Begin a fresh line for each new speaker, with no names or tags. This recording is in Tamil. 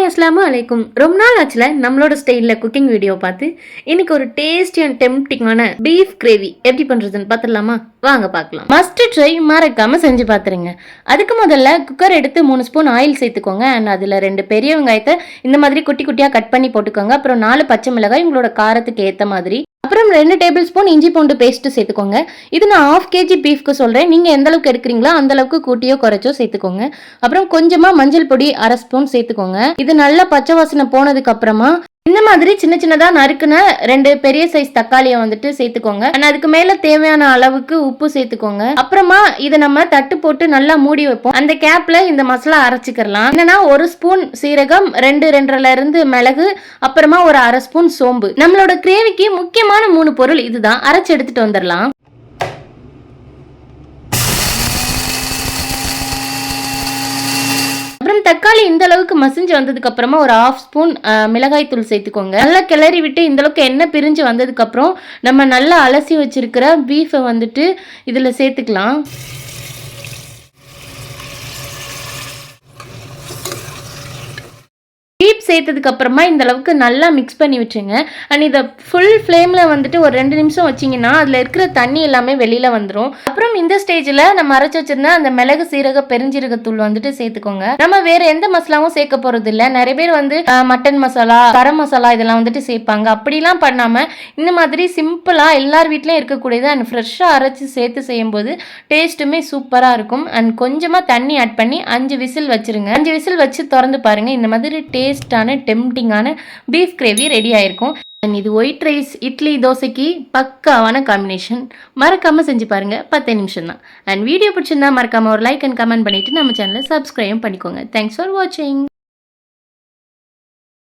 அஸ்ஸலாமு அலைக்கும். ரொம்ப நாள் ஆச்சுல நம்மளோட ஸ்டைல்ல குக்கிங் வீடியோ பார்த்து இன்னைக்கு ஒரு டேஸ்டி அண்ட் டெம்ப்டிங்கான பீஃப் கிரேவி எப்படி பண்றதுன்னு பார்த்துடலாமா? வாங்க பார்க்கலாம். மஸ்ட் ட்ரை, மறக்காம செஞ்சு பார்த்துருங்க. அதுக்கு முதல்ல குக்கர் எடுத்து 3 ஸ்பூன் ஆயில் சேர்த்துக்கோங்க. அண்ட் அதில் 2 பெரிய வெங்காயத்தை இந்த மாதிரி குட்டி குட்டியாக கட் பண்ணி போட்டுக்கோங்க. அப்புறம் 4 பச்சை மிளகாய் உங்களோட காரத்துக்கு ஏற்ற மாதிரி. அப்புறம் 2 டேபிள் ஸ்பூன் இஞ்சி பூண்டு பேஸ்ட் சேர்த்துக்கோங்க. இது நான் 1/2 kg பீஃப்க்கு சொல்கிறேன். நீங்கள் எந்த அளவுக்கு எடுக்கிறீங்களோ அந்த அளவுக்கு கூட்டியோ குறைச்சோ சேர்த்துக்கோங்க. அப்புறம் கொஞ்சமாக மஞ்சள் பொடி 1/2 ஸ்பூன் சேர்த்துக்கோங்க. இது நல்லா பச்சை வாசனை போனதுக்கு அப்புறமா இந்த மாதிரி சின்ன சின்னதாக நறுக்குன 2 பெரிய சைஸ் தக்காளியை வந்துட்டு சேர்த்துக்கோங்க. அதுக்கு மேல தேவையான அளவுக்கு உப்பு சேர்த்துக்கோங்க. அப்புறமா இதை நம்ம தட்டு போட்டு நல்லா மூடி வைப்போம். அந்த கேப்ல இந்த மசாலா அரைச்சிக்கலாம். என்னன்னா 1 ஸ்பூன் சீரகம், 2-2.5 இருந்து மிளகு, அப்புறமா ஒரு 1/2 ஸ்பூன் சோம்பு. நம்மளோட கிரேவிக்கு முக்கியமான 3 பொருள் இதுதான். அரைச்சு எடுத்துட்டு வந்துடலாம். அப்புறம் தக்காளி இந்த அளவுக்கு மசிஞ்சு வந்ததுக்கு அப்புறமா ஒரு 1/2 ஸ்பூன் மிளகாய் தூள் சேர்த்துக்கோங்க. நல்லா கிளறி விட்டு இந்த அளவுக்கு எண்ணெய் பிரிஞ்சு வந்ததுக்கு அப்புறம் நம்ம நல்லா அலசி வச்சிருக்கிற பீஃபை வந்துட்டு இதுல சேர்த்துக்கலாம். பீப் சேர்த்ததுக்கு அப்புறமா இந்த அளவுக்கு நல்லா மிக்ஸ் பண்ணி வச்சுங்க. அண்ட் இதை ஃபுல் ஃப்ளேமில் வந்துட்டு ஒரு 2 நிமிஷம் வச்சிங்கன்னா அதில் இருக்கிற தண்ணி எல்லாமே வெளியில் வந்துடும். அப்புறம் இந்த ஸ்டேஜில் நம்ம அரைச்சி வச்சிருந்தா அந்த மிளகு, சீரக, பெருஞ்சீரகத்தூள் வந்துட்டு சேர்த்துக்கோங்க. நம்ம வேற எந்த மசாலாவும் சேர்க்க போகிறது இல்லை. நிறைய பேர் வந்து மட்டன் மசாலா, கரம் மசாலா இதெல்லாம் வந்துட்டு சேர்ப்பாங்க. அப்படிலாம் பண்ணாமல் இந்த மாதிரி சிம்பிளாக எல்லார் வீட்லேயும் இருக்கக்கூடியது அண்ட் ஃப்ரெஷ்ஷாக அரைச்சி சேர்த்து செய்யும்போது டேஸ்ட்டுமே சூப்பராக இருக்கும். அண்ட் கொஞ்சமாக தண்ணி ஆட் பண்ணி 5 விசில் வச்சுருங்க. 5 விசில் வச்சு திறந்து பாருங்கள். இந்த மாதிரி டேஸ்டான டெம்ப்டிங்கான பீஃப் கிரேவி ரெடி ஆயிருக்கும். அண்ட் இது ஒயிட் ரைஸ், இட்லி, தோசைக்கு பக்காவான காம்பினேஷன். மறக்காம செஞ்சு பாருங்க. 10 நிமிஷம் தான். அண்ட் வீடியோ பிடிச்சிருந்தா மறக்காம ஒரு லைக் அண்ட் கமெண்ட் பண்ணிட்டு நம்ம சேனலை சப்ஸ்கிரைப் பண்ணிக்கோங்க. தேங்க்ஸ் ஃபார் வாட்சிங்.